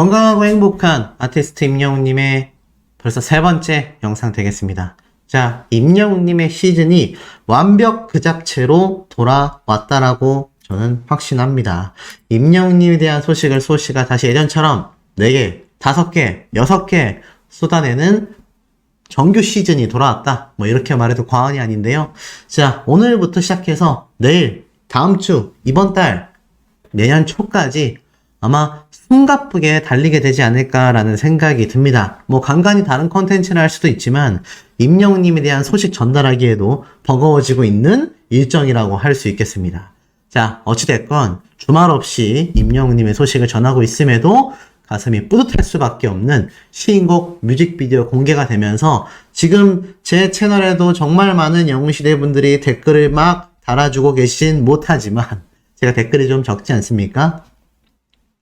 건강하고 행복한 아티스트 임영웅님의 벌써 세 번째 영상 되겠습니다. 자, 임영웅님의 시즌이 완벽 그 자체로 돌아왔다라고 저는 확신합니다. 임영웅님에 대한 소식가 다시 예전처럼 4개, 5개, 6개 쏟아내는 정규 시즌이 돌아왔다. 뭐 이렇게 말해도 과언이 아닌데요. 자, 오늘부터 시작해서 내일, 다음 주, 이번 달, 내년 초까지 아마 숨가쁘게 달리게 되지 않을까라는 생각이 듭니다. 뭐 간간히 다른 컨텐츠를 할 수도 있지만 임영웅님에 대한 소식 전달하기에도 버거워지고 있는 일정이라고 할 수 있겠습니다. 자, 어찌됐건 주말 없이 임영웅님의 소식을 전하고 있음에도 가슴이 뿌듯할 수밖에 없는 시인곡 뮤직비디오 공개가 되면서 지금 제 채널에도 정말 많은 영웅시대 분들이 댓글을 막 달아주고 계신 못하지만 제가 댓글이 좀 적지 않습니까?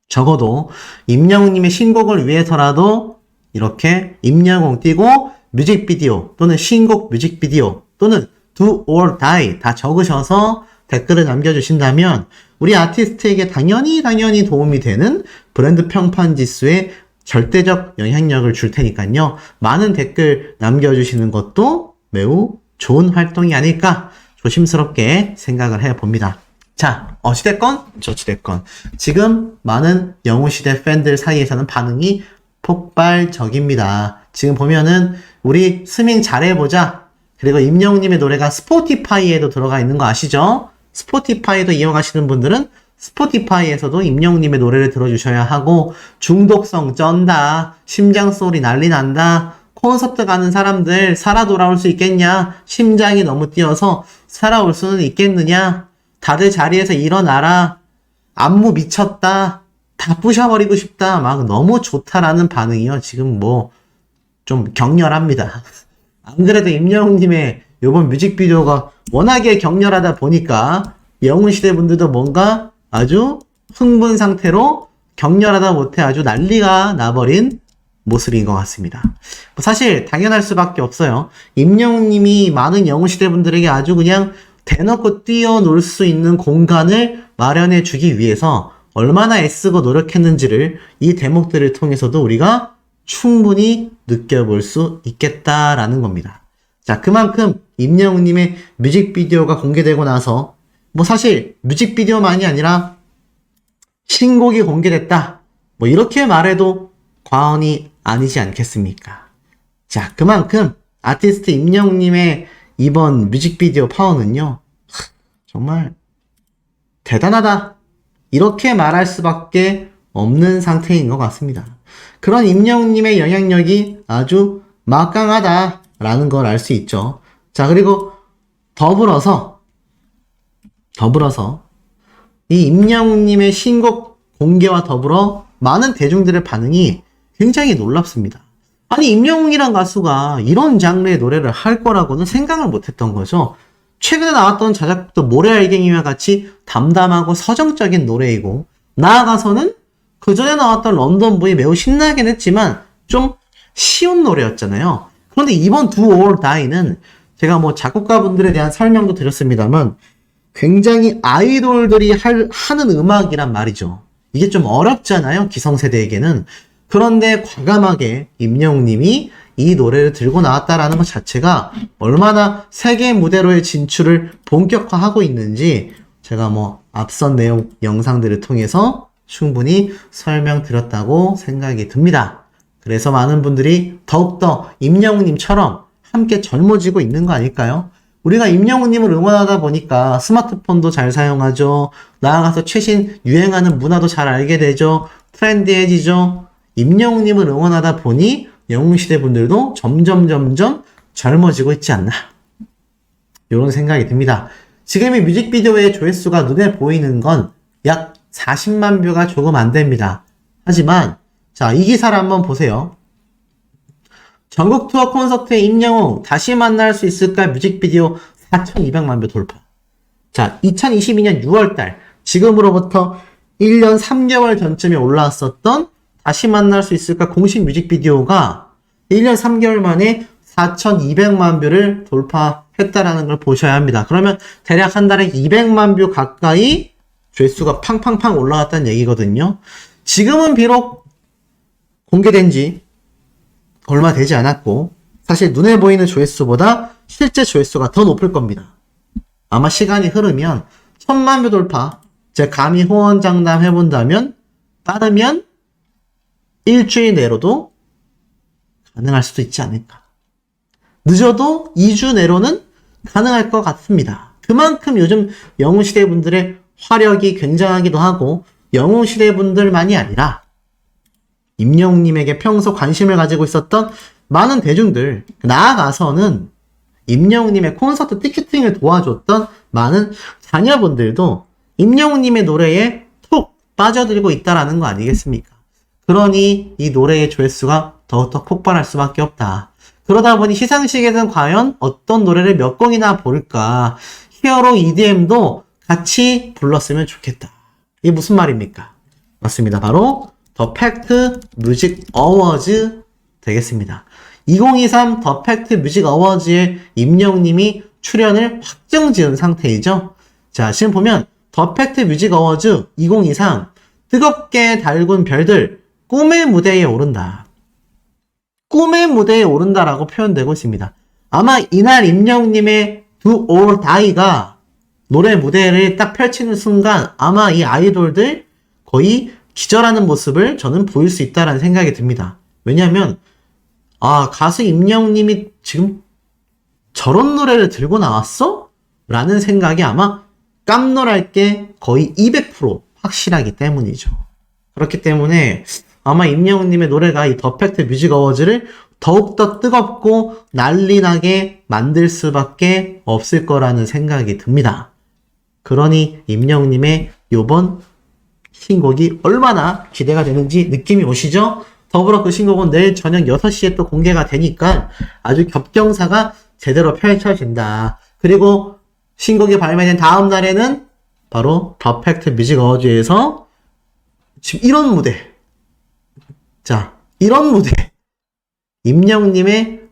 적어도 임영웅님의 신곡을 위해서라도 이렇게 임영웅 띄고 뮤직비디오 또는 신곡 뮤직비디오 또는 do or die 다 적으셔서 댓글을 남겨주신다면 우리 아티스트에게 당연히 도움이 되는 브랜드 평판 지수에 절대적 영향력을 줄 테니까요. 많은 댓글 남겨주시는 것도 매우 좋은 활동이 아닐까 조심스럽게 생각을 해봅니다. 자, 어찌됐건 저찌됐건 지금 많은 영웅시대 팬들 사이에서는 반응이 폭발적입니다. 지금 보면은 우리 스밍 잘해보자 그리고 임영웅님의 노래가 스포티파이에도 들어가 있는 거 아시죠? 스포티파이도 이용하시는 분들은 스포티파이에서도 임영웅님의 노래를 들어주셔야 하고 중독성 쩐다, 심장 소리 난리 난다, 콘서트 가는 사람들 살아 돌아올 수 있겠냐, 심장이 너무 뛰어서 살아올 수는 있겠느냐, 다들 자리에서 일어나라, 안무 미쳤다, 다 부셔버리고 싶다, 막 너무 좋다라는 반응이요. 지금 뭐 좀 격렬합니다. 안 그래도 임영웅님의 요번 뮤직비디오가 워낙에 격렬하다 보니까 영웅시대 분들도 뭔가 아주 흥분 상태로 격렬하다 못해 아주 난리가 나버린 모습인 것 같습니다. 뭐 사실 당연할 수밖에 없어요. 임영웅님이 많은 영웅시대 분들에게 아주 그냥 대놓고 뛰어놀 수 있는 공간을 마련해 주기 위해서 얼마나 애쓰고 노력했는지를 이 대목들을 통해서도 우리가 충분히 느껴볼 수 있겠다라는 겁니다. 자, 그만큼 임영웅님의 뮤직비디오가 공개되고 나서 뭐 사실 뮤직비디오만이 아니라 신곡이 공개됐다 뭐 이렇게 말해도 과언이 아니지 않겠습니까? 자, 그만큼 아티스트 임영웅님의 이번 뮤직비디오 파워는요 정말 대단하다 이렇게 말할 수밖에 없는 상태인 것 같습니다. 그런 임영웅님의 영향력이 아주 막강하다 라는 걸 알 수 있죠. 자, 그리고 더불어서 이 임영웅님의 신곡 공개와 더불어 많은 대중들의 반응이 굉장히 놀랍습니다. 아니, 임영웅이란 가수가 이런 장르의 노래를 할 거라고는 생각을 못했던 거죠. 최근에 나왔던 자작곡도 모래알갱이와 같이 담담하고 서정적인 노래이고 나아가서는 그 전에 나왔던 런던부이 매우 신나긴 했지만 좀 쉬운 노래였잖아요. 그런데 이번 Do or Die는 제가 뭐 작곡가분들에 대한 설명도 드렸습니다만 굉장히 아이돌들이 하는 음악이란 말이죠. 이게 좀 어렵잖아요, 기성세대에게는. 그런데 과감하게 임영웅님이 이 노래를 들고 나왔다라는 것 자체가 얼마나 세계 무대로의 진출을 본격화하고 있는지 제가 뭐 앞선 내용 영상들을 통해서 충분히 설명드렸다고 생각이 듭니다. 그래서 많은 분들이 더욱더 임영웅님처럼 함께 젊어지고 있는 거 아닐까요? 우리가 임영웅님을 응원하다 보니까 스마트폰도 잘 사용하죠. 나아가서 최신 유행하는 문화도 잘 알게 되죠. 트렌디해지죠. 임영웅님을 응원하다 보니 영웅시대 분들도 점점 젊어지고 있지 않나. 이런 생각이 듭니다. 지금 이 뮤직비디오의 조회수가 눈에 보이는 건 약 40만 뷰가 조금 안 됩니다. 하지만 자, 이 기사를 한번 보세요. 전국 투어 콘서트의 임영웅 다시 만날 수 있을까 뮤직비디오 4,200만 뷰 돌파. 자, 2022년 6월달 지금으로부터 1년 3개월 전쯤에 올라왔었던 다시 만날 수 있을까 공식 뮤직비디오가 1년 3개월 만에 4,200만 뷰를 돌파했다라는 걸 보셔야 합니다. 그러면 대략 한 달에 200만 뷰 가까이 조회수가 팡팡팡 올라갔다는 얘기거든요. 지금은 비록 공개된 지 얼마 되지 않았고 사실 눈에 보이는 조회수보다 실제 조회수가 더 높을 겁니다. 아마 시간이 흐르면 1000만 뷰 돌파, 제가 감히 호언장담 해본다면 빠르면 일주일 내로도 가능할 수도 있지 않을까. 늦어도 2주 내로는 가능할 것 같습니다. 그만큼 요즘 영웅시대 분들의 화력이 굉장하기도 하고 영웅시대 분들만이 아니라 임영웅님에게 평소 관심을 가지고 있었던 많은 대중들, 나아가서는 임영웅님의 콘서트 티켓팅을 도와줬던 많은 자녀분들도 임영웅님의 노래에 푹 빠져들고 있다라는 거 아니겠습니까? 그러니 이 노래의 조회수가 더욱더 폭발할 수밖에 없다. 그러다 보니 시상식에는 과연 어떤 노래를 몇 곡이나 볼까? 히어로 EDM도 같이 불렀으면 좋겠다. 이게 무슨 말입니까? 맞습니다. 바로 더 팩트 뮤직 어워즈 되겠습니다. 2023 더 팩트 뮤직 어워즈에 임영웅님이 출연을 확정 지은 상태이죠. 자, 지금 보면 더 팩트 뮤직 어워즈 2023 뜨겁게 달군 별들 꿈의 무대에 오른다. 꿈의 무대에 오른다라고 표현되고 있습니다. 아마 이날 임영웅님의 Do or Die가 노래 무대를 딱 펼치는 순간 아마 이 아이돌들 거의 기절하는 모습을 저는 보일 수 있다라는 생각이 듭니다. 왜냐하면 가수 임영웅님이 지금 저런 노래를 들고 나왔어? 라는 생각이 아마 깜놀할 게 거의 200% 확실하기 때문이죠. 그렇기 때문에 아마 임영웅님의 노래가 이 더 팩트 뮤직 어워즈를 더욱더 뜨겁고 난리나게 만들 수밖에 없을 거라는 생각이 듭니다. 그러니 임영웅님의 요번 신곡이 얼마나 기대가 되는지 느낌이 오시죠? 더불어 그 신곡은 내일 저녁 6시에 또 공개가 되니까 아주 겹경사가 제대로 펼쳐진다. 그리고 신곡이 발매된 다음 날에는 바로 더 팩트 뮤직 어워즈에서 지금 이런 무대, 이런 무대, 임영웅님의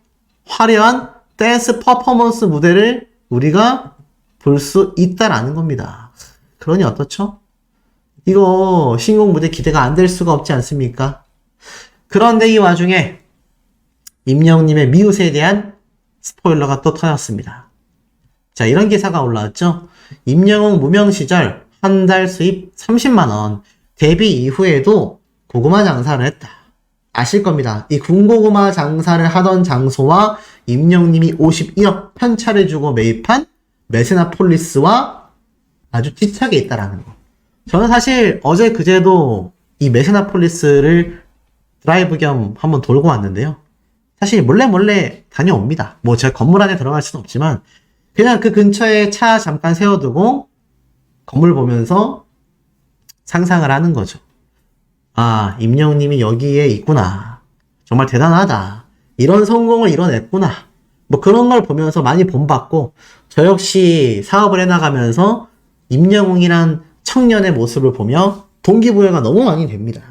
화려한 댄스 퍼포먼스 무대를 우리가 볼 수 있다라는 겁니다. 그러니 어떻죠? 이거 신곡 무대 기대가 안 될 수가 없지 않습니까? 그런데 이 와중에 임영웅님의 미웃에 대한 스포일러가 또 터졌습니다. 자, 이런 기사가 올라왔죠. 임영웅 무명 시절 한 달 수입 30만원, 데뷔 이후에도 고구마 장사를 했다. 아실 겁니다. 이 군고구마 장사를 하던 장소와 임영웅님이 51억 편차를 주고 매입한 메세나폴리스와 아주 찌차게 있다라는 거. 저는 사실 어제 그제도 이 메세나폴리스를 드라이브 겸 한번 돌고 왔는데요. 사실 몰래 다녀옵니다. 뭐 제가 건물 안에 들어갈 수는 없지만 그냥 그 근처에 차 잠깐 세워두고 건물 보면서 상상을 하는 거죠. 임영웅님이 여기에 있구나. 정말 대단하다. 이런 성공을 이뤄냈구나. 뭐 그런 걸 보면서 많이 본받고 저 역시 사업을 해나가면서 임영웅이란 청년의 모습을 보며 동기부여가 너무 많이 됩니다.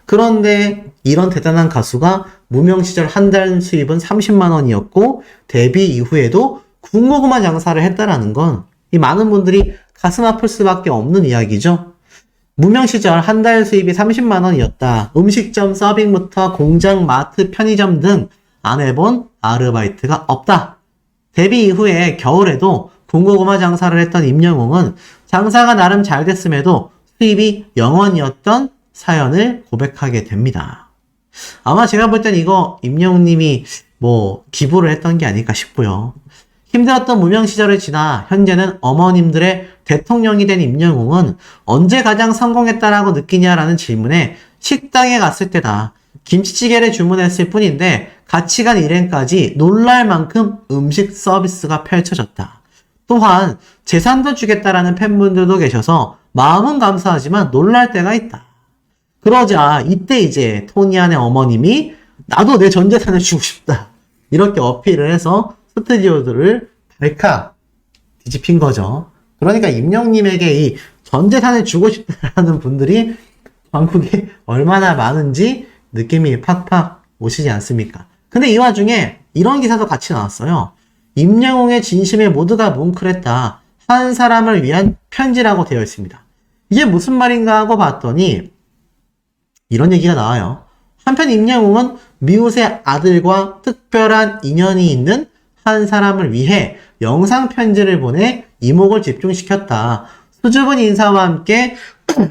그런데 이런 대단한 가수가 무명 시절 한 달 수입은 30만 원이었고 데뷔 이후에도 군고구마 장사를 했다라는 건 이 많은 분들이 가슴 아플 수밖에 없는 이야기죠. 무명 시절 한 달 수입이 30만 원이었다. 음식점 서빙부터 공장, 마트, 편의점 등 안 해본 아르바이트가 없다. 데뷔 이후에 겨울에도 군고구마 장사를 했던 임영웅은 장사가 나름 잘 됐음에도 수입이 0원이었던 사연을 고백하게 됩니다. 아마 제가 볼 땐 이거 임영웅님이 뭐 기부를 했던 게 아닐까 싶고요. 힘들었던 무명 시절을 지나 현재는 어머님들의 대통령이 된 임영웅은 언제 가장 성공했다라고 느끼냐라는 질문에 식당에 갔을 때다. 김치찌개를 주문했을 뿐인데 같이 간 일행까지 놀랄 만큼 음식 서비스가 펼쳐졌다. 또한 재산도 주겠다라는 팬분들도 계셔서 마음은 감사하지만 놀랄 때가 있다. 그러자 이때 이제 토니안의 어머님이 나도 내 전 재산을 주고 싶다. 이렇게 어필을 해서 스튜디오들을 발칵 뒤집힌 거죠. 그러니까 임영웅님에게 이 전 재산을 주고 싶다라는 분들이 한국에 얼마나 많은지 느낌이 팍팍 오시지 않습니까? 근데 이 와중에 이런 기사도 같이 나왔어요. 임영웅의 진심에 모두가 뭉클했다. 한 사람을 위한 편지라고 되어 있습니다. 이게 무슨 말인가 하고 봤더니 이런 얘기가 나와요. 한편 임영웅은 미우새 아들과 특별한 인연이 있는 한 사람을 위해 영상편지를 보내 이목을 집중시켰다. 수줍은 인사와 함께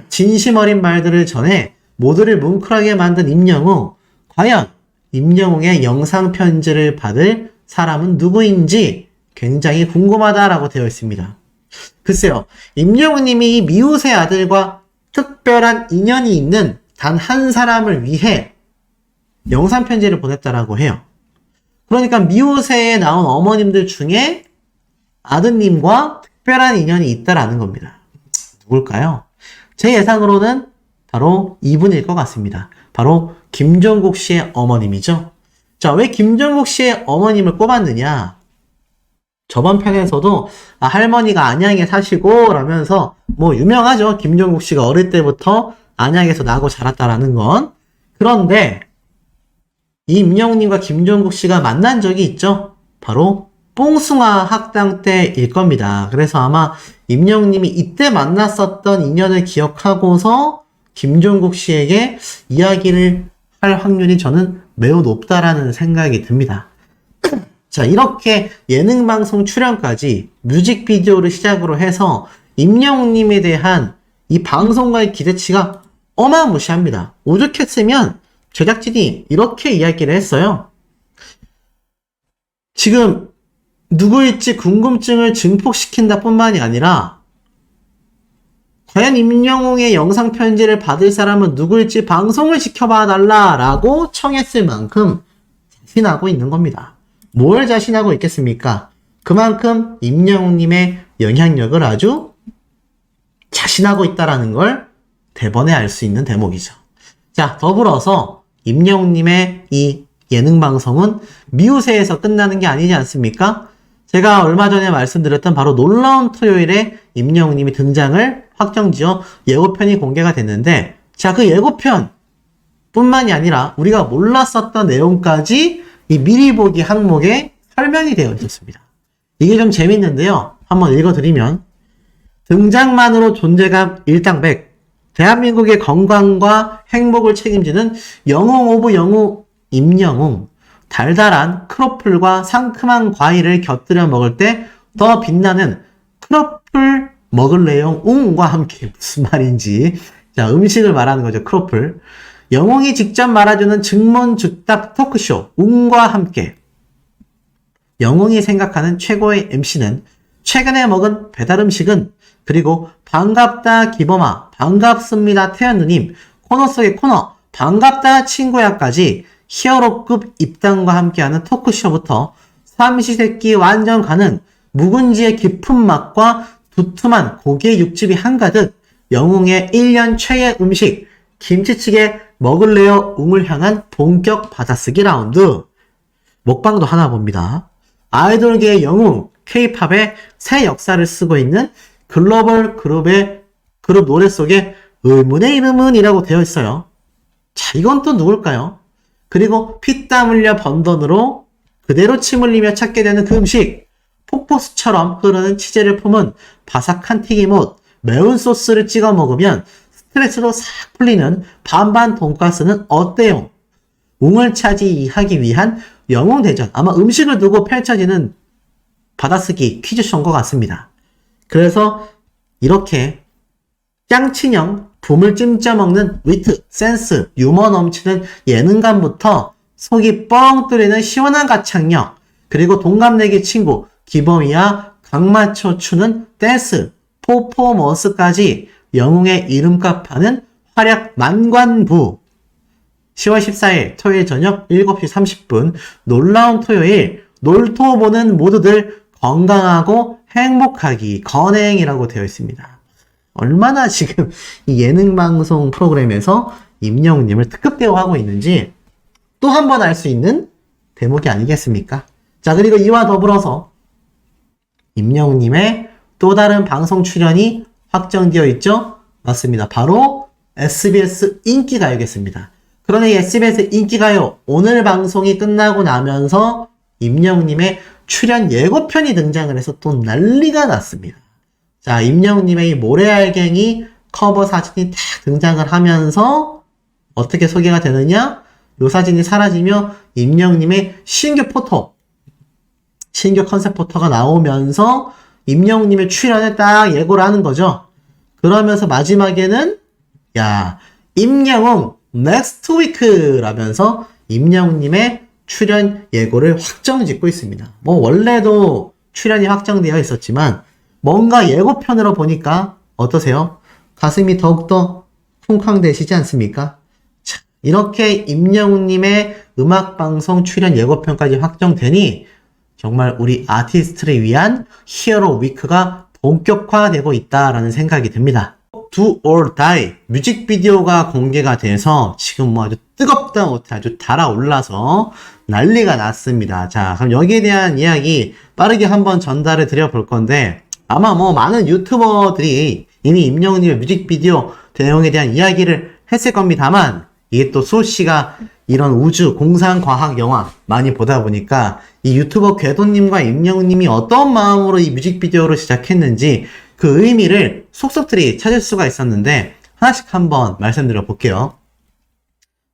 진심 어린 말들을 전해 모두를 뭉클하게 만든 임영웅. 과연 임영웅의 영상편지를 받을 사람은 누구인지 굉장히 궁금하다라고 되어 있습니다. 글쎄요, 임영웅님이 미우새 아들과 특별한 인연이 있는 단 한 사람을 위해 영상편지를 보냈다라고 해요. 그러니까 미우새에 나온 어머님들 중에 아드님과 특별한 인연이 있다라는 겁니다. 누굴까요? 제 예상으로는 바로 이분일 것 같습니다. 바로 김종국 씨의 어머님이죠. 자, 왜 김종국 씨의 어머님을 꼽았느냐? 저번 편에서도 할머니가 안양에 사시고 라면서 뭐 유명하죠. 김종국 씨가 어릴 때부터 안양에서 나고 자랐다라는 건. 그런데 이 임영웅님과 김종국 씨가 만난 적이 있죠. 바로 뽕숭아 학당 때일 겁니다. 그래서 아마 임영웅님이 이때 만났었던 인연을 기억하고서 김종국 씨에게 이야기를 할 확률이 저는 매우 높다라는 생각이 듭니다. 자, 이렇게 예능방송 출연까지 뮤직비디오를 시작으로 해서 임영웅님에 대한 이 방송과의 기대치가 어마무시합니다. 오죽했으면 제작진이 이렇게 이야기를 했어요. 지금 누구일지 궁금증을 증폭시킨다 뿐만이 아니라 과연 임영웅의 영상편지를 받을 사람은 누구일지 방송을 지켜봐 달라라고 청했을 만큼 자신하고 있는 겁니다. 뭘 자신하고 있겠습니까? 그만큼 임영웅님의 영향력을 아주 자신하고 있다라는 걸 대번에 알 수 있는 대목이죠. 자, 더불어서 임영웅님의 이 예능방송은 미우새에서 끝나는 게 아니지 않습니까? 제가 얼마 전에 말씀드렸던 바로 놀라운 토요일에 임영웅님이 등장을 확정지어 예고편이 공개가 됐는데, 자, 그 예고편 뿐만이 아니라 우리가 몰랐었던 내용까지 이 미리 보기 항목에 설명이 되어 있었습니다. 이게 좀 재밌는데요. 한번 읽어드리면, 등장만으로 존재감 일당백, 대한민국의 건강과 행복을 책임지는 영웅 오브 영웅 임영웅, 달달한 크로플과 상큼한 과일을 곁들여 먹을 때 더 빛나는 크로플 먹을래요 웅과 함께. 무슨 말인지. 자, 음식을 말하는 거죠. 크로플. 영웅이 직접 말해주는 증문즉답 토크쇼 웅과 함께. 영웅이 생각하는 최고의 MC는 최근에 먹은 배달음식은, 그리고 반갑다 기범아, 반갑습니다 태연누님, 코너 속의 코너, 반갑다 친구야까지 히어로급 입담과 함께하는 토크쇼부터 삼시세끼 완전 가능, 묵은지의 깊은 맛과 두툼한 고기의 육즙이 한가득, 영웅의 1년 최애 음식 김치찌개 먹을래요 웅을 향한 본격 받아쓰기 라운드. 먹방도 하나 봅니다. 아이돌계의 영웅 K-팝의 새 역사를 쓰고 있는 글로벌 그룹 노래 속에 의문의 이름은 이라고 되어 있어요. 자, 이건 또 누굴까요? 그리고 피땀 흘려 번 돈으로 그대로 침 흘리며 찾게 되는 그 음식, 폭포수처럼 흐르는 치즈를 품은 바삭한 튀김옷, 매운 소스를 찍어 먹으면 스트레스로 싹 풀리는 반반 돈가스는 어때요? 웅을 차지하기 위한 영웅대전. 아마 음식을 두고 펼쳐지는 받아쓰기 퀴즈쇼인 것 같습니다. 그래서 이렇게 짱친형, 붐을 찜쪄 먹는 위트, 센스, 유머 넘치는 예능감부터 속이 뻥 뚫리는 시원한 가창력, 그리고 동갑내기 친구 기범이와 각맞춰 추는 댄스, 퍼포먼스까지 영웅의 이름값 하는 활약 만관부. 10월 14일 토요일 저녁 7시 30분 놀라운 토요일, 놀토 보는 모두들 건강하고 행복하기 건행이라고 되어 있습니다. 얼마나 지금 이 예능방송 프로그램에서 임영웅님을 특급 대우하고 있는지 또 한 번 알 수 있는 대목이 아니겠습니까? 자, 그리고 이와 더불어서 임영웅님의 또 다른 방송 출연이 확정되어 있죠? 맞습니다. 바로 SBS 인기가요겠습니다. 그런데 이 SBS 인기가요, 오늘 방송이 끝나고 나면서 임영웅님의 출연 예고편이 등장을 해서 또 난리가 났습니다. 자, 임영웅님의 이 모래알갱이 커버 사진이 딱 등장을 하면서 어떻게 소개가 되느냐? 요 사진이 사라지며 임영웅님의 신규 컨셉 포토가 나오면서 임영웅님의 출연을 딱 예고를 하는 거죠. 그러면서 마지막에는 야, 임영웅 넥스트 위크 라면서 임영웅님의 출연 예고를 확정 짓고 있습니다. 뭐 원래도 출연이 확정되어 있었지만 뭔가 예고편으로 보니까 어떠세요? 가슴이 더욱더 쿵쾅대시지 않습니까? 자, 이렇게 임영웅님의 음악방송 출연 예고편까지 확정되니 정말 우리 아티스트를 위한 히어로 위크가 본격화되고 있다라는 생각이 듭니다. Do or Die 뮤직비디오가 공개가 돼서 지금 뭐 아주 뜨겁다 못해 아주 달아올라서 난리가 났습니다. 자, 그럼 여기에 대한 이야기 빠르게 한번 전달을 드려볼 건데 아마 뭐 많은 유튜버들이 이미 임영웅님의 뮤직비디오 내용에 대한 이야기를 했을 겁니다만 이게 또 수호씨가 이런 우주, 공상, 과학 영화 많이 보다 보니까 이 유튜버 궤도님과 임영웅님이 어떤 마음으로 이 뮤직비디오를 제작했는지 그 의미를 속속들이 찾을 수가 있었는데 하나씩 한번 말씀드려 볼게요.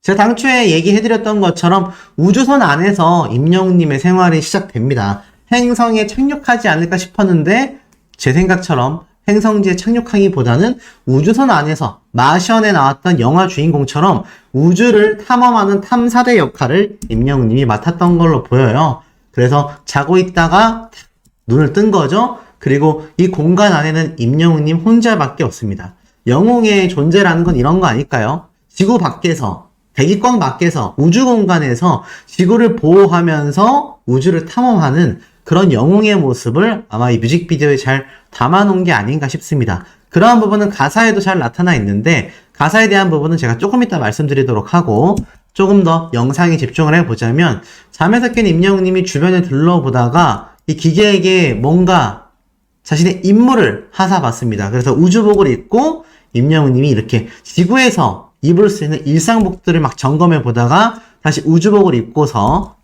제가 당초에 얘기해드렸던 것처럼 우주선 안에서 임영웅님의 생활이 시작됩니다. 행성에 착륙하지 않을까 싶었는데 제 생각처럼 행성지에 착륙하기보다는 우주선 안에서 마션에 나왔던 영화 주인공처럼 우주를 탐험하는 탐사대 역할을 임영웅님이 맡았던 걸로 보여요. 그래서 자고 있다가 눈을 뜬 거죠. 그리고 이 공간 안에는 임영웅님 혼자밖에 없습니다. 영웅의 존재라는 건 이런 거 아닐까요? 지구 밖에서, 대기권 밖에서, 우주 공간에서 지구를 보호하면서 우주를 탐험하는 그런 영웅의 모습을 아마 이 뮤직비디오에 잘 담아놓은 게 아닌가 싶습니다. 그러한 부분은 가사에도 잘 나타나 있는데 가사에 대한 부분은 제가 조금 이따 말씀드리도록 하고 조금 더 영상에 집중을 해보자면 잠에서 깬 임영웅님이 주변을 둘러보다가 이 기계에게 뭔가 자신의 임무를 하사받습니다. 그래서 우주복을 입고 임영웅님이 이렇게 지구에서 입을 수 있는 일상복들을 막 점검해 보다가 다시 우주복을 입고서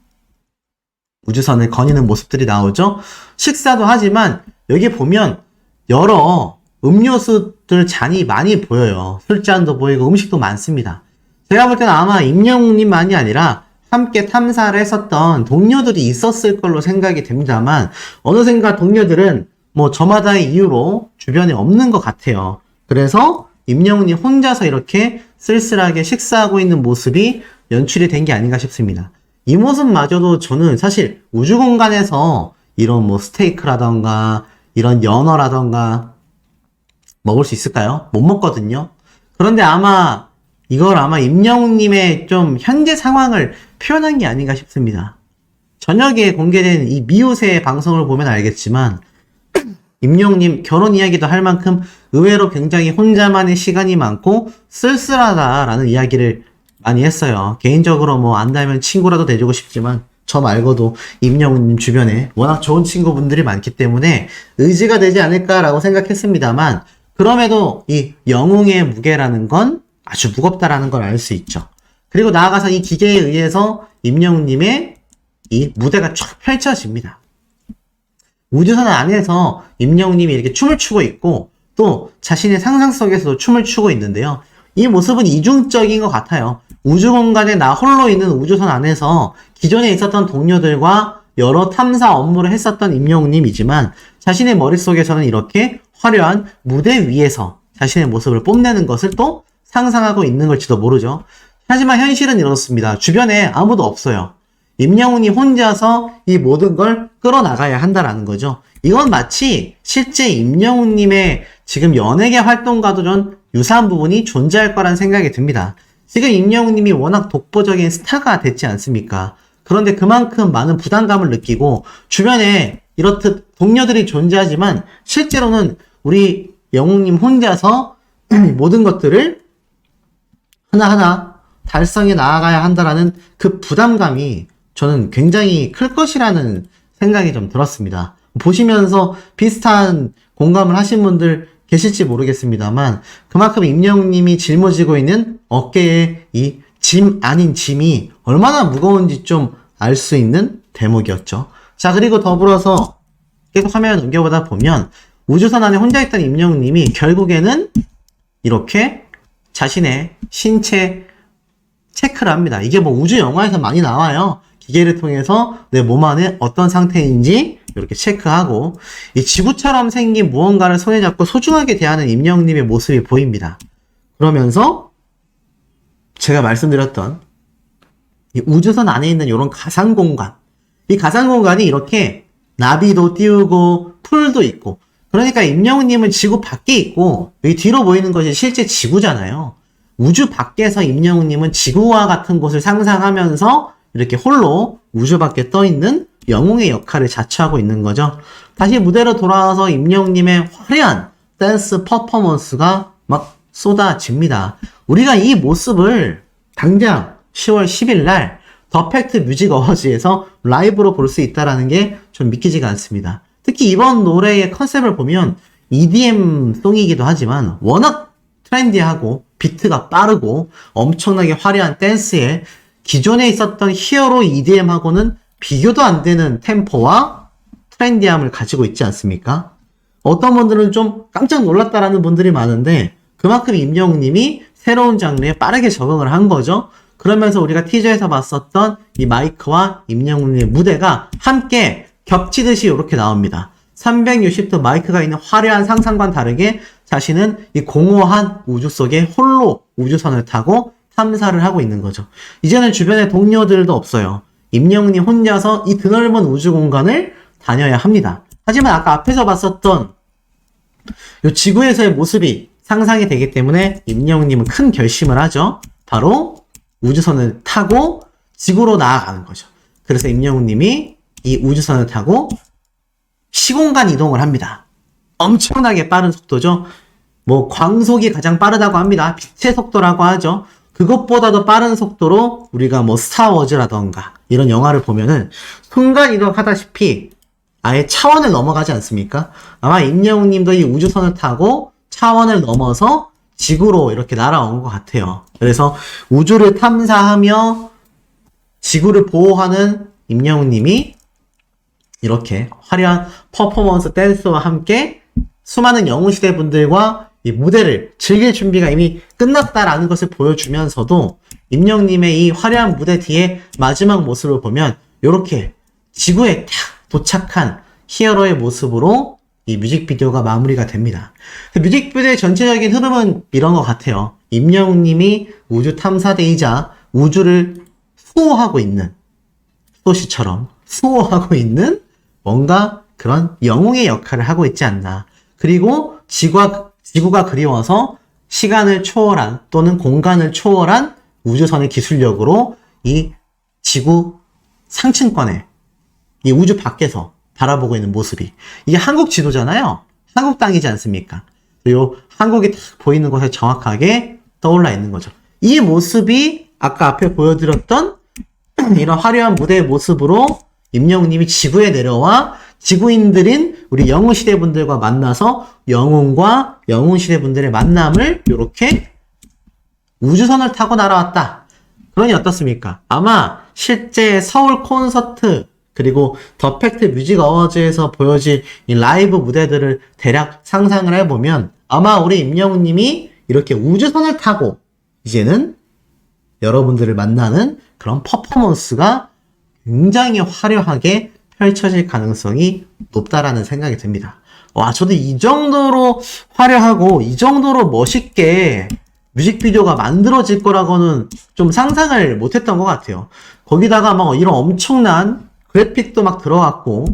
우주선을 거니는 모습들이 나오죠. 식사도 하지만 여기 보면 여러 음료수들 잔이 많이 보여요. 술잔도 보이고 음식도 많습니다. 제가 볼 때는 아마 임영웅님만이 아니라 함께 탐사를 했었던 동료들이 있었을 걸로 생각이 됩니다만 어느샌가 동료들은 뭐 저마다의 이유로 주변에 없는 것 같아요. 그래서 임영웅님 혼자서 이렇게 쓸쓸하게 식사하고 있는 모습이 연출이 된 게 아닌가 싶습니다. 이 모습마저도 저는 사실 우주 공간에서 이런 뭐 스테이크라던가 이런 연어라던가 먹을 수 있을까요? 못 먹거든요. 그런데 이걸 아마 임영웅님의 좀 현재 상황을 표현한 게 아닌가 싶습니다. 저녁에 공개된 이 미우새 방송을 보면 알겠지만 임영웅님 결혼 이야기도 할 만큼 의외로 굉장히 혼자만의 시간이 많고 쓸쓸하다라는 이야기를 많이 했어요. 개인적으로 뭐 안다면 친구라도 돼주고 싶지만 저 말고도 임영웅님 주변에 워낙 좋은 친구분들이 많기 때문에 의지가 되지 않을까라고 생각했습니다만 그럼에도 이 영웅의 무게라는 건 아주 무겁다라는 걸 알 수 있죠. 그리고 나아가서 이 기계에 의해서 임영웅님의 이 무대가 쫙 펼쳐집니다. 우주선 안에서 임영웅님이 이렇게 춤을 추고 있고 또 자신의 상상 속에서도 춤을 추고 있는데요. 이 모습은 이중적인 것 같아요. 우주 공간에 나 홀로 있는 우주선 안에서 기존에 있었던 동료들과 여러 탐사 업무를 했었던 임영웅님이지만 자신의 머릿속에서는 이렇게 화려한 무대 위에서 자신의 모습을 뽐내는 것을 또 상상하고 있는 걸지도 모르죠. 하지만 현실은 이렇습니다. 주변에 아무도 없어요. 임영웅이 혼자서 이 모든 걸 끌어나가야 한다라는 거죠. 이건 마치 실제 임영웅님의 지금 연예계 활동과도 좀 유사한 부분이 존재할 거란 생각이 듭니다. 지금 임영웅님이 워낙 독보적인 스타가 됐지 않습니까? 그런데 그만큼 많은 부담감을 느끼고 주변에 이렇듯 동료들이 존재하지만 실제로는 우리 영웅님 혼자서 모든 것들을 하나하나 달성해 나아가야 한다라는 그 부담감이 저는 굉장히 클 것이라는 생각이 좀 들었습니다. 보시면서 비슷한 공감을 하신 분들 계실지 모르겠습니다만 그만큼 임영웅님이 짊어지고 있는 어깨에 이 짐 아닌 짐이 얼마나 무거운지 좀 알 수 있는 대목이었죠. 자, 그리고 더불어서 계속 화면을 넘겨보다 보면 우주선 안에 혼자 있던 임영웅님이 결국에는 이렇게 자신의 신체 체크를 합니다. 이게 뭐 우주 영화에서 많이 나와요. 기계를 통해서 내 몸 안에 어떤 상태인지 이렇게 체크하고 이 지구처럼 생긴 무언가를 손에 잡고 소중하게 대하는 임영웅님의 모습이 보입니다. 그러면서 제가 말씀드렸던 이 우주선 안에 있는 이런 가상 공간, 이 가상 공간이 이렇게 나비도 띄우고 풀도 있고, 그러니까 임영웅님은 지구 밖에 있고 여기 뒤로 보이는 것이 실제 지구잖아요. 우주 밖에서 임영웅님은 지구와 같은 곳을 상상하면서 이렇게 홀로 우주 밖에 떠 있는 영웅의 역할을 자처하고 있는 거죠. 다시 무대로 돌아와서 임영웅님의 화려한 댄스 퍼포먼스가 막 쏟아집니다. 우리가 이 모습을 당장 10월 10일 날 더 팩트 뮤직 어워즈에서 라이브로 볼 수 있다는 게 좀 믿기지가 않습니다. 특히 이번 노래의 컨셉을 보면 EDM 송이기도 하지만 워낙 트렌디하고 비트가 빠르고 엄청나게 화려한 댄스에 기존에 있었던 히어로 EDM하고는 비교도 안 되는 템포와 트렌디함을 가지고 있지 않습니까? 어떤 분들은 좀 깜짝 놀랐다라는 분들이 많은데 그만큼 임영웅님이 새로운 장르에 빠르게 적응을 한 거죠. 그러면서 우리가 티저에서 봤었던 이 마이크와 임영웅님의 무대가 함께 겹치듯이 이렇게 나옵니다. 360도 마이크가 있는 화려한 상상과는 다르게 자신은 이 공허한 우주 속에 홀로 우주선을 타고 탐사를 하고 있는 거죠. 이제는 주변에 동료들도 없어요. 임영웅님 혼자서 이 드넓은 우주 공간을 다녀야 합니다. 하지만 아까 앞에서 봤었던 이 지구에서의 모습이 상상이 되기 때문에 임영웅님은 큰 결심을 하죠. 바로 우주선을 타고 지구로 나아가는 거죠. 그래서 임영웅님이 이 우주선을 타고 시공간 이동을 합니다. 엄청나게 빠른 속도죠. 뭐 광속이 가장 빠르다고 합니다. 빛의 속도라고 하죠. 그것보다도 빠른 속도로 우리가 뭐 스타워즈라던가 이런 영화를 보면은 순간 이동하다시피 아예 차원을 넘어가지 않습니까? 아마 임영웅님도 이 우주선을 타고 차원을 넘어서 지구로 이렇게 날아온 것 같아요. 그래서 우주를 탐사하며 지구를 보호하는 임영웅님이 이렇게 화려한 퍼포먼스 댄스와 함께 수많은 영웅시대 분들과 이 무대를 즐길 준비가 이미 끝났다라는 것을 보여주면서도 임영웅님의 이 화려한 무대 뒤에 마지막 모습을 보면 이렇게 지구에 탁 도착한 히어로의 모습으로 이 뮤직비디오가 마무리가 됩니다. 뮤직비디오의 전체적인 흐름은 이런 것 같아요. 임영웅님이 우주 탐사대이자 우주를 수호하고 있는 소시처럼 수호하고 있는 뭔가 그런 영웅의 역할을 하고 있지 않나. 그리고 지구가 그리워서 시간을 초월한 또는 공간을 초월한 우주선의 기술력으로 이 지구 상층권에 이 우주 밖에서 바라보고 있는 모습이 이게 한국 지도잖아요. 한국 땅이지 않습니까? 그리고 한국이 딱 보이는 곳에 정확하게 떠올라 있는 거죠. 이 모습이 아까 앞에 보여드렸던 이런 화려한 무대의 모습으로 임영웅님이 지구에 내려와 지구인들인 우리 영웅시대 분들과 만나서 영웅과 영웅시대 분들의 만남을 이렇게 우주선을 타고 날아왔다. 그러니 어떻습니까? 아마 실제 서울 콘서트 그리고 더 팩트 뮤직 어워즈에서 보여진 이 라이브 무대들을 대략 상상을 해보면 아마 우리 임영웅님이 이렇게 우주선을 타고 이제는 여러분들을 만나는 그런 퍼포먼스가 굉장히 화려하게 펼쳐질 가능성이 높다라는 생각이 듭니다. 와, 저도 이 정도로 화려하고 이 정도로 멋있게 뮤직비디오가 만들어질 거라고는 좀 상상을 못했던 것 같아요. 거기다가 막 이런 엄청난 그래픽도 막 들어갔고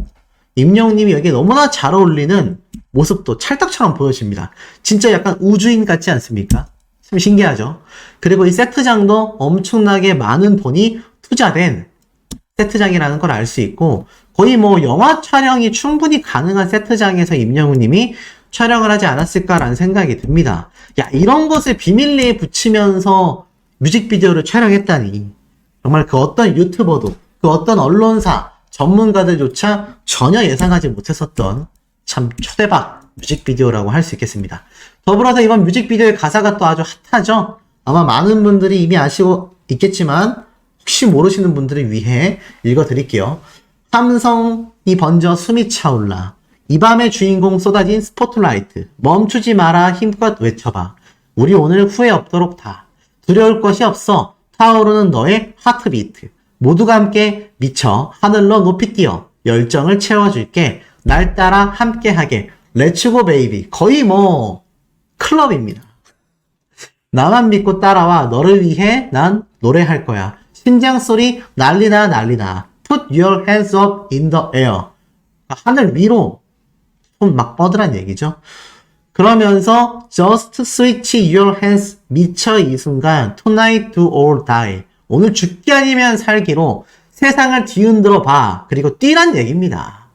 임영웅님이 여기에 너무나 잘 어울리는 모습도 찰떡처럼 보여집니다. 진짜 약간 우주인 같지 않습니까? 참 신기하죠? 그리고 이 세트장도 엄청나게 많은 돈이 투자된 세트장이라는 걸 알 수 있고 거의 뭐 영화 촬영이 충분히 가능한 세트장에서 임영웅님이 촬영을 하지 않았을까라는 생각이 듭니다. 야, 이런 것을 비밀리에 붙이면서 뮤직비디오를 촬영했다니 정말 그 어떤 유튜버도 그 어떤 언론사 전문가들조차 전혀 예상하지 못했었던 참 초대박 뮤직비디오라고 할 수 있겠습니다. 더불어서 이번 뮤직비디오의 가사가 또 아주 핫하죠. 아마 많은 분들이 이미 아시고 있겠지만 혹시 모르시는 분들을 위해 읽어드릴게요. 함성이 번져 숨이 차올라 이 밤의 주인공 쏟아진 스포트라이트 멈추지 마라 힘껏 외쳐봐 우리 오늘 후회 없도록 다 두려울 것이 없어 타오르는 너의 하트비트. 모두가 함께 미쳐 하늘로 높이 뛰어 열정을 채워줄게. 날 따라 함께하게. 렛츠고 베이비. 거의 뭐 클럽입니다. 나만 믿고 따라와. 너를 위해 난 노래할 거야. 심장 소리 난리나 난리나. Put your hands up in the air. 하늘 위로 손 막 뻗으란 얘기죠. 그러면서 just switch your hands. 미쳐 이 순간. Tonight do or die. 오늘 죽기 아니면 살기로 세상을 뒤흔들어 봐. 그리고 뛰란 얘기입니다.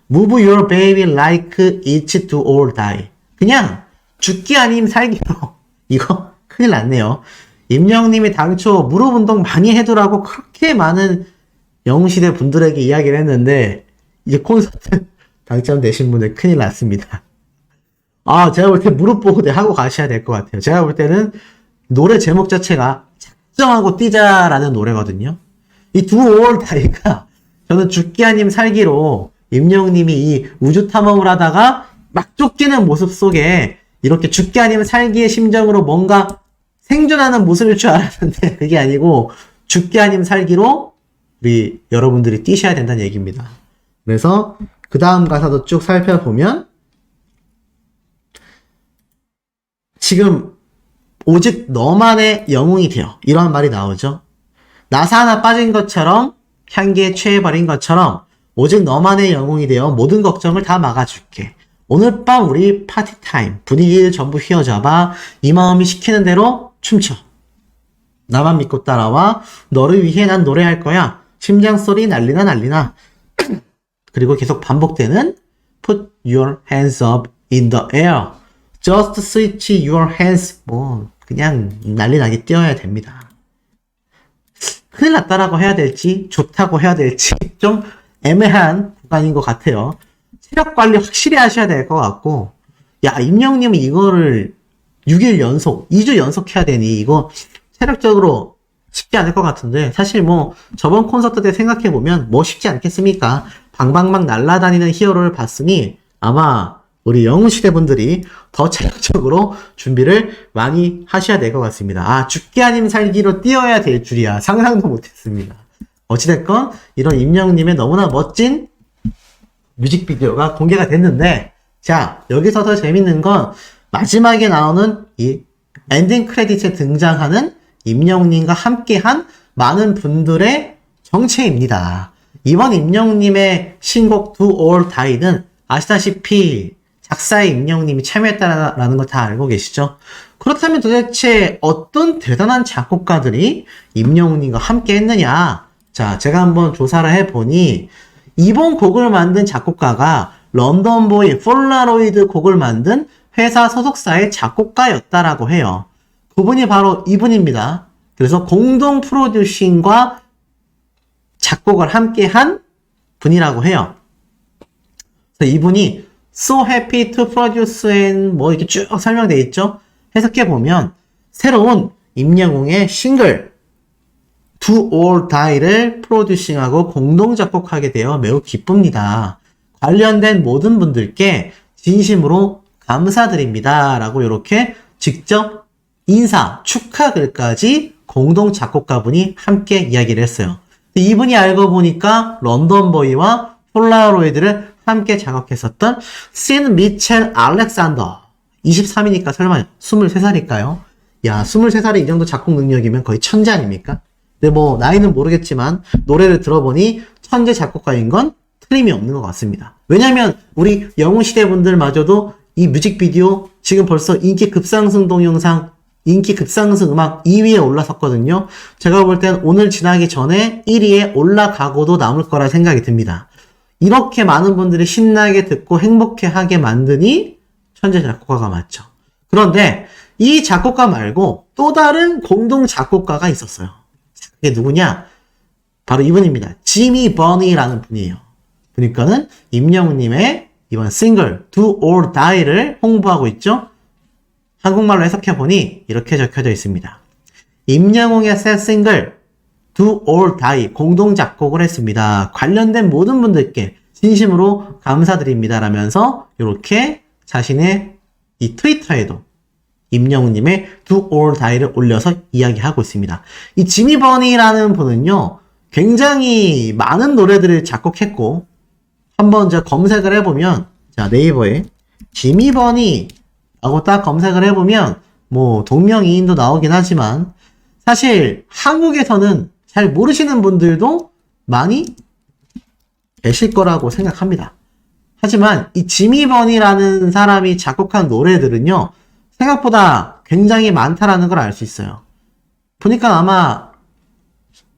Move your baby like it's do or die. 그냥 죽기 아니면 살기로. 이거 큰일 났네요. 임영님이 당초 무릎 운동 많이 해두라고 그렇게 많은 영웅시대 분들에게 이야기를 했는데 이제 콘서트 당첨되신 분들 큰일 났습니다. 제가 볼 때 무릎 보호대 하고 가셔야 될 것 같아요. 제가 볼 때는 노래 제목 자체가 작정하고 뛰자라는 노래거든요. 이 Do or Die가 저는 죽기 아님 살기로 임영님이 이 우주 탐험을 하다가 막 쫓기는 모습 속에 이렇게 죽기 아니면 살기의 심정으로 뭔가 생존하는 모습일 줄 알았는데 그게 아니고 죽기 아니면 살기로 우리 여러분들이 뛰셔야 된다는 얘기입니다. 그래서 그 다음 가사도 쭉 살펴보면 지금 오직 너만의 영웅이 되어 이런 말이 나오죠. 나사 하나 빠진 것처럼 향기에 취해버린 것처럼 오직 너만의 영웅이 되어 모든 걱정을 다 막아줄게. 오늘 밤 우리 파티타임. 분위기를 전부 휘어잡아 이 마음이 시키는 대로 춤춰. 나만 믿고 따라와. 너를 위해 난 노래할 거야. 심장 소리 난리나 난리나. 그리고 계속 반복되는 Put your hands up in the air. Just switch your hands. 뭐 그냥 난리 나게 뛰어야 됩니다. 큰일 났다라고 해야 될지 좋다고 해야 될지 좀 애매한 구간인 것 같아요. 체력 관리 확실히 하셔야 될 것 같고, 야, 임영님은 이거를 6일 연속, 2주 연속 해야 되니, 이거 체력적으로 쉽지 않을 것 같은데, 사실 뭐, 저번 콘서트 때 생각해보면 뭐 쉽지 않겠습니까? 방방방 날아다니는 히어로를 봤으니, 아마 우리 영웅시대 분들이 더 체력적으로 준비를 많이 하셔야 될 것 같습니다. 죽기 아님 살기로 뛰어야 될 줄이야. 상상도 못했습니다. 어찌됐건, 이런 임영님의 너무나 멋진 뮤직비디오가 공개가 됐는데, 자, 여기서 더 재밌는 건 마지막에 나오는 이 엔딩 크레딧에 등장하는 임영님과 함께한 많은 분들의 정체입니다. 이번 임영님의 신곡 Do or Die는 아시다시피 작사에 임영님이 참여했다라는 걸 다 알고 계시죠? 그렇다면 도대체 어떤 대단한 작곡가들이 임영님과 함께 했느냐? 자, 제가 한번 조사를 해보니 이번 곡을 만든 작곡가가 런던보이 폴라로이드 곡을 만든 회사 소속사의 작곡가였다라고 해요. 그분이 바로 이분입니다. 그래서 공동 프로듀싱과 작곡을 함께 한 분이라고 해요. 그래서 이분이 So happy to produce and 뭐 이렇게 쭉 설명되어 있죠. 해석해보면 새로운 임영웅의 싱글 Do or Die를 프로듀싱하고 공동 작곡하게 되어 매우 기쁩니다. 관련된 모든 분들께 진심으로 감사드립니다. 라고 이렇게 직접 인사, 축하 글까지 공동 작곡가분이 함께 이야기를 했어요. 이분이 알고 보니까 런던보이와 폴라로이드를 함께 작업했었던 신 미첼 알렉산더 23이니까 설마 23살일까요? 야, 23살에 이 정도 작곡 능력이면 거의 천재 아닙니까? 근데 뭐 나이는 모르겠지만 노래를 들어보니 천재 작곡가인 건 틀림이 없는 것 같습니다. 왜냐면 우리 영웅시대 분들마저도 이 뮤직비디오 지금 벌써 인기 급상승 동영상, 인기 급상승 음악 2위에 올라섰거든요. 제가 볼 땐 오늘 지나기 전에 1위에 올라가고도 남을 거라 생각이 듭니다. 이렇게 많은 분들이 신나게 듣고 행복해하게 만드니 천재 작곡가가 맞죠. 그런데 이 작곡가 말고 또 다른 공동 작곡가가 있었어요. 그게 누구냐? 바로 이분입니다. 지미 버니라는 분이에요. 그러니까는 임영웅님의 이번 싱글 Do or Die를 홍보하고 있죠. 한국말로 해석해보니 이렇게 적혀져 있습니다. 임영웅의 새 싱글 Do or Die 공동 작곡을 했습니다. 관련된 모든 분들께 진심으로 감사드립니다. 라면서 이렇게 자신의 이 트위터에도 임영웅님의 Do or Die를 올려서 이야기하고 있습니다. 이 지미 버니라는 분은요, 굉장히 많은 노래들을 작곡했고, 한번 제가 검색을 해보면, 자, 네이버에 지미 버니라고 딱 검색을 해보면, 뭐, 동명이인도 나오긴 하지만, 사실 한국에서는 잘 모르시는 분들도 많이 계실 거라고 생각합니다. 하지만 이 지미 버니라는 사람이 작곡한 노래들은요, 생각보다 굉장히 많다라는 걸 알 수 있어요. 보니까 아마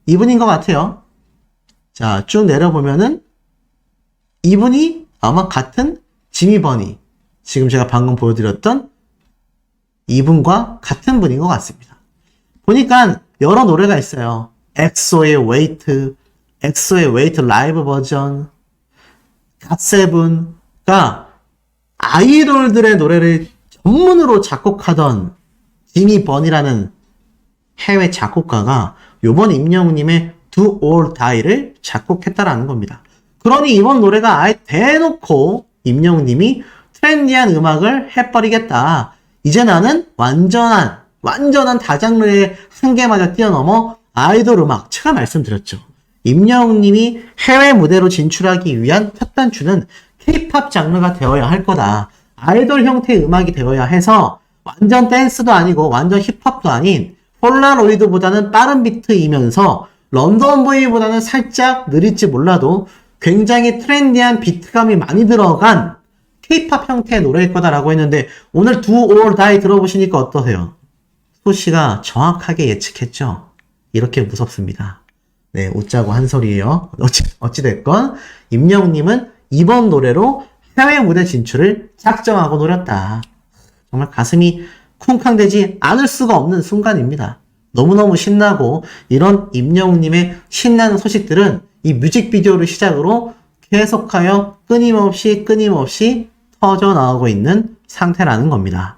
이분인 것 같아요. 자, 쭉 내려보면은 이분이 아마 같은 지미 버니, 지금 제가 방금 보여드렸던 이분과 같은 분인 것 같습니다. 보니까 여러 노래가 있어요. 엑소의 웨이트 라이브 버전, 갓세븐가 아이돌들의 노래를 전문으로 작곡하던 지미 버니라는 해외 작곡가가 요번 임영웅님의 Do or Die를 작곡했다라는 겁니다. 그러니 이번 노래가 아예 대놓고 임영웅님이 트렌디한 음악을 해버리겠다. 이제 나는 완전한 다장르의 한계마저 뛰어넘어 아이돌 음악, 제가 말씀드렸죠. 임영웅님이 해외 무대로 진출하기 위한 첫 단추는 K-POP 장르가 되어야 할 거다. 아이돌 형태의 음악이 되어야 해서 완전 댄스도 아니고 완전 힙합도 아닌 폴라로이드보다는 빠른 비트이면서 런던 보이보다는 살짝 느릴지 몰라도 굉장히 트렌디한 비트감이 많이 들어간 K-POP 형태의 노래일 거다라고 했는데 오늘 Do or Die 들어보시니까 어떠세요? 소씨가 정확하게 예측했죠? 이렇게 무섭습니다. 네, 웃자고 한 소리예요. 어찌됐건 임영웅님은 이번 노래로 해외 무대 진출을 작정하고 노렸다. 정말 가슴이 쿵쾅대지 않을 수가 없는 순간입니다. 너무너무 신나고 이런 임영웅님의 신나는 소식들은 이 뮤직비디오를 시작으로 계속하여 끊임없이 터져 나오고 있는 상태라는 겁니다.